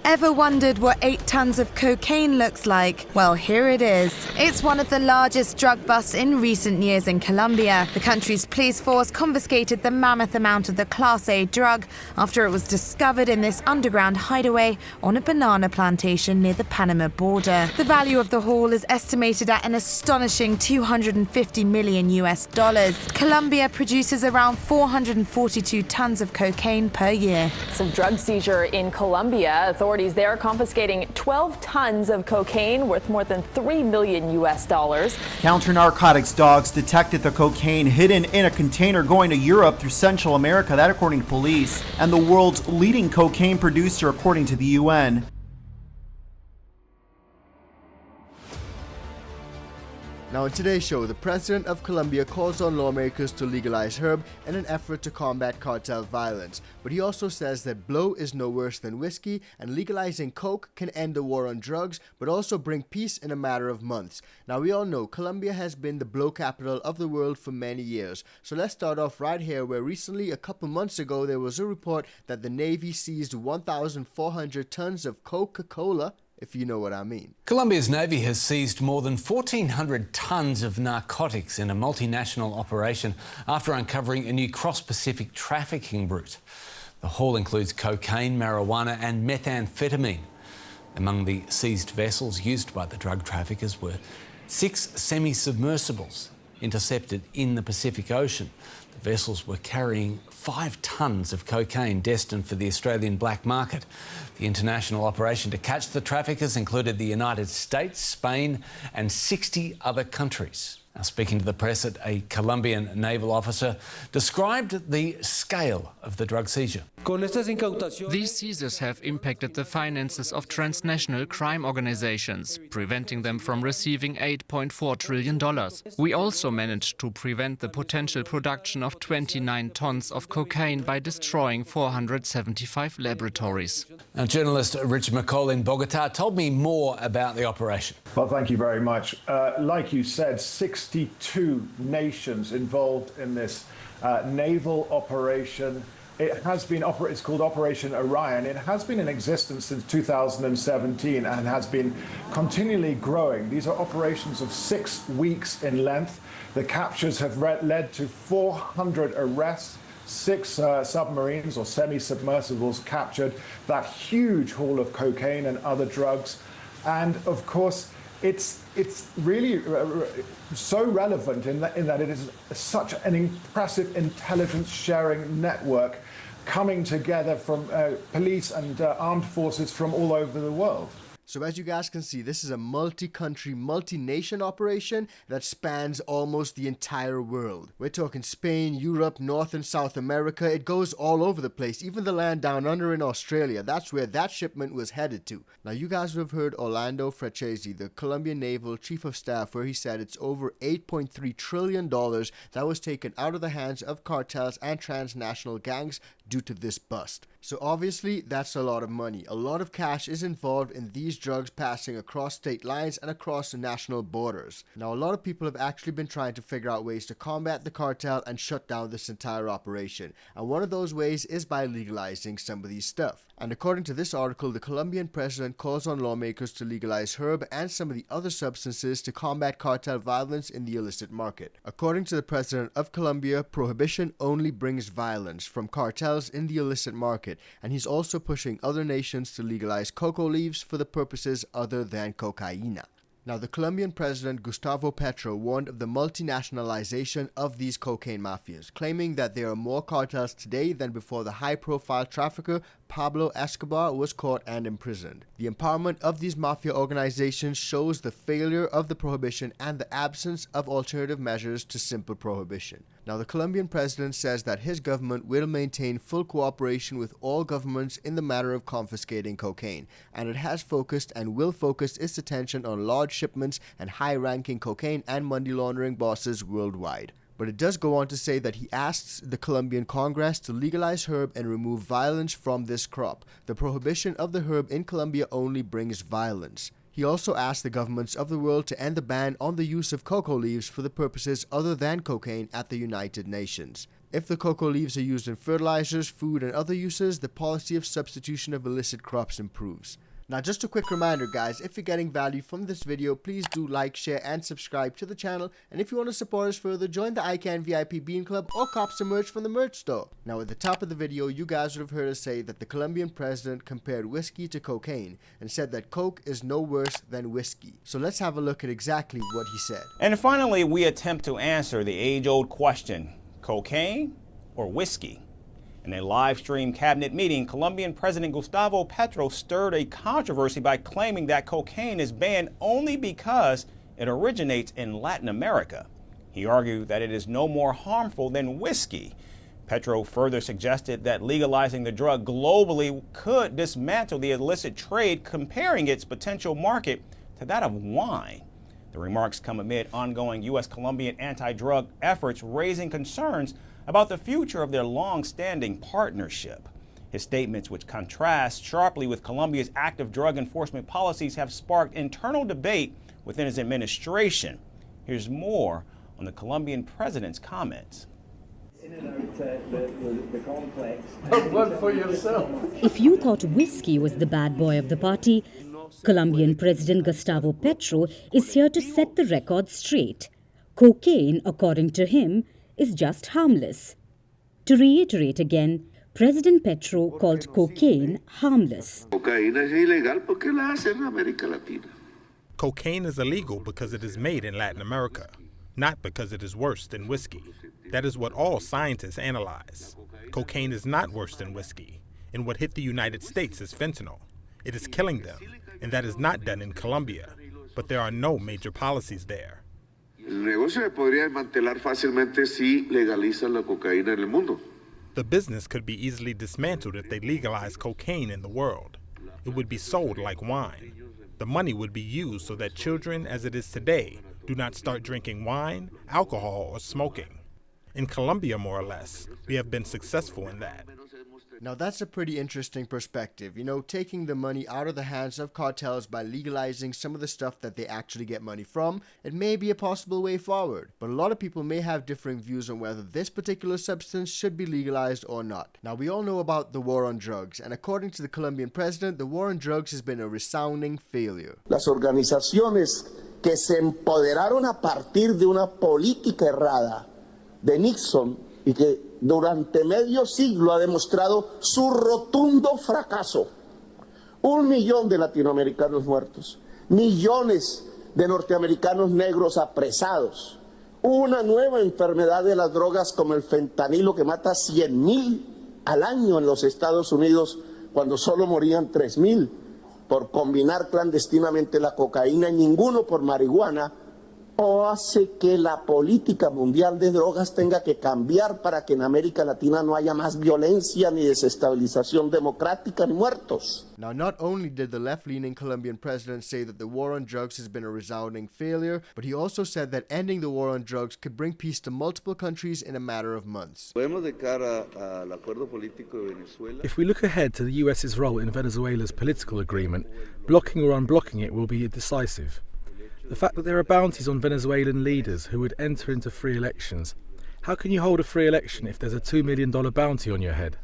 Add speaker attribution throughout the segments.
Speaker 1: Ever wondered what 8 tons of cocaine looks like? Well, here it is. It's one of the largest drug busts in recent years in Colombia. The country's police force confiscated the mammoth amount of the Class A drug after it was discovered in this underground hideaway on a banana plantation near the Panama border. The value of the haul is estimated at an astonishing $250 million. Colombia produces around 442 tons of cocaine per year.
Speaker 2: Some drug seizure in Colombia. Authorities there confiscating 12 tons of cocaine worth more than $3 million.
Speaker 3: Counter-narcotics dogs detected the cocaine hidden in a container going to Europe through Central America, that according to police, and the world's leading cocaine producer according to the UN.
Speaker 4: Now in today's show, the president of Colombia calls on lawmakers to legalize herb in an effort to combat cartel violence. But he also says that blow is no worse than whiskey, and legalizing coke can end the war on drugs, but also bring peace in a matter of months. Now we all know Colombia has been the blow capital of the world for many years. So let's start off right here, where recently, a couple months ago, there was a report that the Navy seized 1,400 tons of Coca-Cola, if you know what I mean.
Speaker 5: Colombia's Navy has seized more than 1,400 tons of narcotics in a multinational operation after uncovering a new cross-Pacific trafficking route. The haul includes cocaine, marijuana and methamphetamine. Among the seized vessels used by the drug traffickers were 6 semi-submersibles intercepted in the Pacific Ocean. The vessels were carrying 5 tons of cocaine destined for the Australian black market. The international operation to catch the traffickers included the United States, Spain and 60 other countries. Now, speaking to the press, a Colombian naval officer described the scale of the drug seizure.
Speaker 6: These seizures have impacted the finances of transnational crime organizations, preventing them from receiving $8.4 trillion. We also managed to prevent the potential production of 29 tons of cocaine by destroying 475 laboratories.
Speaker 5: Now, journalist Richard McCall in Bogota told me more about the operation.
Speaker 7: Well, thank you very much. Like you said, 62 nations involved in this naval operation. It's called Operation Orion. It has been in existence since 2017 and has been continually growing. These are operations of 6 weeks in length. The captures have led to 400 arrests, 6 submarines or semi-submersibles captured, that huge haul of cocaine and other drugs. And of course, it's really so relevant in that it is such an impressive intelligence sharing network coming together from police and armed forces from all over the world.
Speaker 4: So as you guys can see, this is a multi-country, multi-nation operation that spans almost the entire world. We're talking Spain, Europe, North and South America. It goes all over the place, even the land down under in Australia. That's where that shipment was headed to. Now you guys would have heard Orlando Francesi, the Colombian Naval Chief of Staff, where he said it's over $8.3 trillion that was taken out of the hands of cartels and transnational gangs due to this bust. So obviously that's a lot of money. A lot of cash is involved in these drugs passing across state lines and across national borders. Now a lot of people have actually been trying to figure out ways to combat the cartel and shut down this entire operation. And one of those ways is by legalizing some of these stuff. And according to this article, the Colombian president calls on lawmakers to legalize herb and some of the other substances to combat cartel violence in the illicit market. According to the president of Colombia, prohibition only brings violence from cartels in the illicit market, and he's also pushing other nations to legalize cocoa leaves for the purposes other than cocaine. Now, the Colombian president Gustavo Petro warned of the multinationalization of these cocaine mafias, claiming that there are more cartels today than before the high-profile trafficker Pablo Escobar was caught and imprisoned. The empowerment of these mafia organizations shows the failure of the prohibition and the absence of alternative measures to simple prohibition. Now, the Colombian president says that his government will maintain full cooperation with all governments in the matter of confiscating cocaine, and it has focused and will focus its attention on large shipments and high-ranking cocaine and money laundering bosses worldwide. But it does go on to say that he asks the Colombian Congress to legalize herb and remove violence from this crop. The prohibition of the herb in Colombia only brings violence. He also asked the governments of the world to end the ban on the use of cocoa leaves for the purposes other than cocaine at the United Nations. If the cocoa leaves are used in fertilizers, food, and other uses, the policy of substitution of illicit crops improves. Now, just a quick reminder, guys, if you're getting value from this video, please do like, share, and subscribe to the channel. And if you want to support us further, join the ICANN VIP Bean Club or cop some merch from the merch store. Now, at the top of the video, you guys would have heard us say that the Colombian president compared whiskey to cocaine and said that coke is no worse than whiskey. So let's have a look at exactly what he said.
Speaker 8: And finally, we attempt to answer the age-old question, cocaine or whiskey? In a live-stream cabinet meeting, Colombian President Gustavo Petro stirred a controversy by claiming that cocaine is banned only because it originates in Latin America. He argued that it is no more harmful than whiskey. Petro further suggested that legalizing the drug globally could dismantle the illicit trade, comparing its potential market to that of wine. The remarks come amid ongoing U.S.-Colombian anti-drug efforts, raising concerns about the future of their long-standing partnership. His statements, which contrast sharply with Colombia's active drug enforcement policies, have sparked internal debate within his administration. Here's more on the Colombian president's comments.
Speaker 9: If you thought whiskey was the bad boy of the party, Colombian President Gustavo Petro is here to set the record straight. Cocaine, according to him, is just harmless. To reiterate again, President Petro called cocaine harmless.
Speaker 10: Cocaine is illegal because it is made in Latin America, not because it is worse than whiskey. That is what all scientists analyze. Cocaine is not worse than whiskey, and what hit the United States is fentanyl. It is killing them, and that is not done in Colombia, but there are no major policies there. The business could be easily dismantled if they legalize cocaine in the world. It would be sold like wine. The money would be used so that children, as it is today, do not start drinking wine, alcohol, or smoking. In Colombia, more or less, we have been successful in that.
Speaker 4: Now that's a pretty interesting perspective, taking the money out of the hands of cartels by legalizing some of the stuff that they actually get money from. It may be a possible way forward, but a lot of people may have differing views on whether this particular substance should be legalized or not. Now we all know about the war on drugs, and according to the Colombian president, the war on drugs has been a resounding failure.
Speaker 11: Las organizaciones que se empoderaron a partir de una política errada de Nixon y que durante medio siglo ha demostrado su rotundo fracaso. 1 millón de latinoamericanos muertos, millones de norteamericanos negros apresados, una nueva enfermedad de las drogas como el fentanilo que mata 100,000 al año en los Estados Unidos cuando solo morían 3,000 por combinar clandestinamente la cocaína y ninguno por marihuana, o hace que la política mundial de drogas tenga que cambiar para que en América Latina no haya más violencia ni desestabilización democrática ni muertos.
Speaker 4: Now, not only did the left-leaning Colombian president say that the war on drugs has been a resounding failure, but he also said that ending the war on drugs could bring peace to multiple countries in a matter of months.
Speaker 12: If we look ahead to the US's role in Venezuela's political agreement, blocking or unblocking it will be decisive. The fact that there are bounties on Venezuelan leaders who would enter into free elections. How can you hold a free election if there's a $2 million bounty on your head?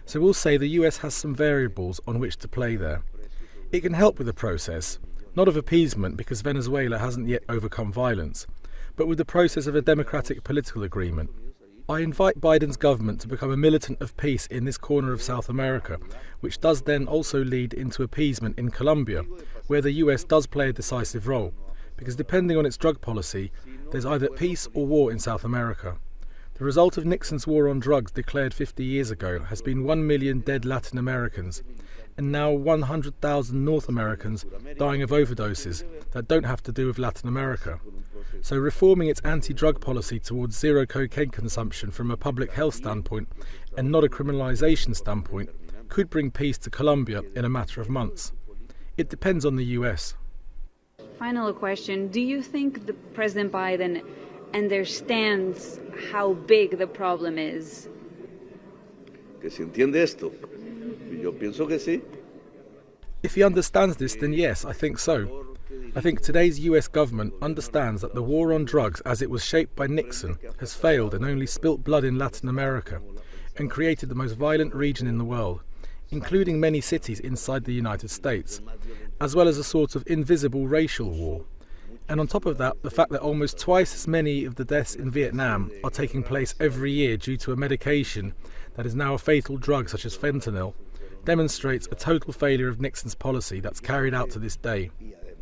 Speaker 12: So we'll say the US has some variables on which to play there. It can help with the process, not of appeasement because Venezuela hasn't yet overcome violence, but with the process of a democratic political agreement. I invite Biden's government to become a militant of peace in this corner of South America, which does then also lead into appeasement in Colombia, where the US does play a decisive role. Because depending on its drug policy, there's either peace or war in South America. The result of Nixon's war on drugs declared 50 years ago has been 1 million dead Latin Americans, and now 100,000 North Americans dying of overdoses that don't have to do with Latin America. So reforming its anti-drug policy towards zero cocaine consumption from a public health standpoint and not a criminalization standpoint could bring peace to Colombia in a matter of months. It depends on the US.
Speaker 13: Final question. Do you think the President Biden understands how big the problem is?
Speaker 10: Que se entiende esto. Yo pienso que sí.
Speaker 12: If he understands this, then yes, I think so. I think today's US government understands that the war on drugs as it was shaped by Nixon has failed and only spilt blood in Latin America and created the most violent region in the world, including many cities inside the United States, as well as a sort of invisible racial war. And on top of that, the fact that almost twice as many of the deaths in Vietnam are taking place every year due to a medication that is now a fatal drug such as fentanyl, demonstrates a total failure of Nixon's policy that's carried out to this day.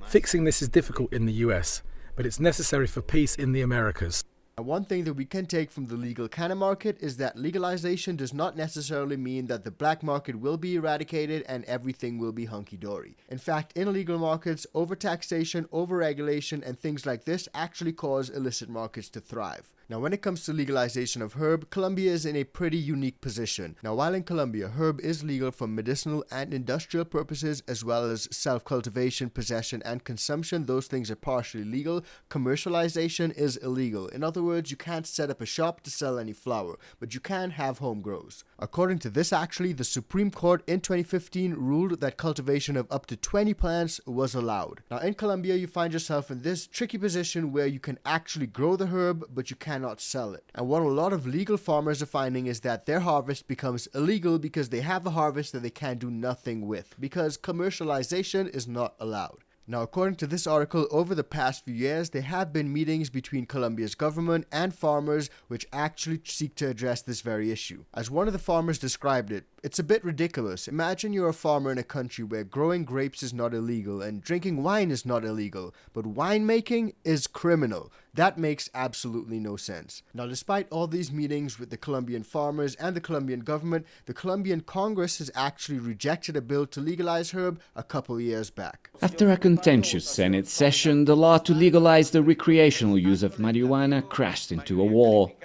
Speaker 12: Fixing this is difficult in the US, but it's necessary for peace in the Americas.
Speaker 4: One thing that we can take from the legal cannabis market is that legalization does not necessarily mean that the black market will be eradicated and everything will be hunky-dory. In fact, in illegal markets, overtaxation, overregulation, and things like this actually cause illicit markets to thrive. Now, when it comes to legalization of herb, Colombia is in a pretty unique position. Now, while in Colombia, herb is legal for medicinal and industrial purposes, as well as self-cultivation, possession, and consumption, those things are partially legal. Commercialization is illegal. In other words, you can't set up a shop to sell any flower, but you can have home grows. According to this, actually, the Supreme Court in 2015 ruled that cultivation of up to 20 plants was allowed. Now, in Colombia, you find yourself in this tricky position where you can actually grow the herb, but you cannot sell it. And what a lot of legal farmers are finding is that their harvest becomes illegal because they have a harvest that they can do nothing with, because commercialization is not allowed. Now, according to this article, over the past few years, there have been meetings between Colombia's government and farmers which actually seek to address this very issue. As one of the farmers described it, it's a bit ridiculous. Imagine you're a farmer in a country where growing grapes is not illegal and drinking wine is not illegal, but winemaking is criminal. That makes absolutely no sense. Now, despite all these meetings with the Colombian farmers and the Colombian government, the Colombian Congress has actually rejected a bill to legalize herb a couple years back.
Speaker 14: After a contentious Senate session, the law to legalize the recreational use of marijuana crashed into a wall.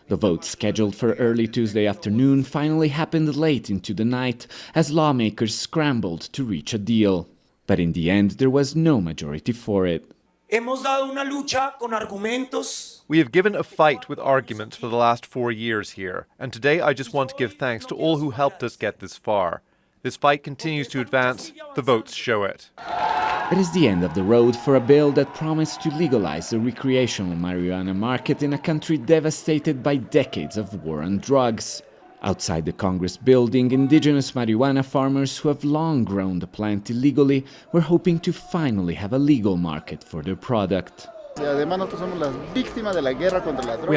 Speaker 14: The vote, scheduled for early Tuesday afternoon, finally happened late into the night as lawmakers scrambled to reach a deal. But in the end, there was no majority for it.
Speaker 15: We have given a fight with arguments for the last 4 years here, and today I just want to give thanks to all who helped us get this far. This fight continues to advance. The votes show it.
Speaker 14: It is the end of the road for a bill that promised to legalize the recreational marijuana market in a country devastated by decades of war on drugs. Outside the Congress building, indigenous marijuana farmers who have long grown the plant illegally were hoping to finally have a legal market for their product.
Speaker 16: We are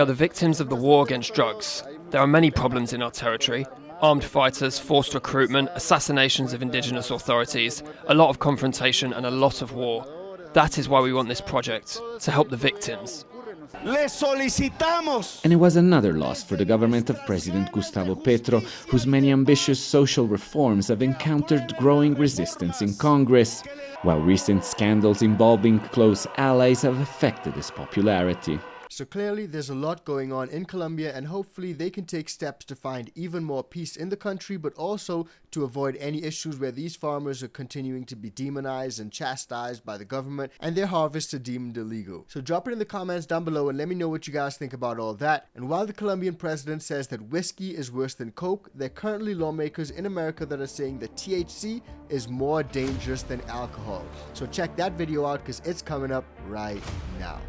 Speaker 16: the victims of the war against drugs. There are many problems in our territory. Armed fighters, forced recruitment, assassinations of indigenous authorities, a lot of confrontation and a lot of war. That is why we want this project, to help the victims.
Speaker 14: And it was another loss for the government of President Gustavo Petro, whose many ambitious social reforms have encountered growing resistance in Congress, while recent scandals involving close allies have affected his popularity.
Speaker 4: So clearly there's a lot going on in Colombia, and hopefully they can take steps to find even more peace in the country, but also to avoid any issues where these farmers are continuing to be demonized and chastised by the government and their harvests are deemed illegal. So drop it in the comments down below and let me know what you guys think about all that. And while the Colombian president says that whiskey is worse than coke, there are currently lawmakers in America that are saying that THC is more dangerous than alcohol. So check that video out because it's coming up right now.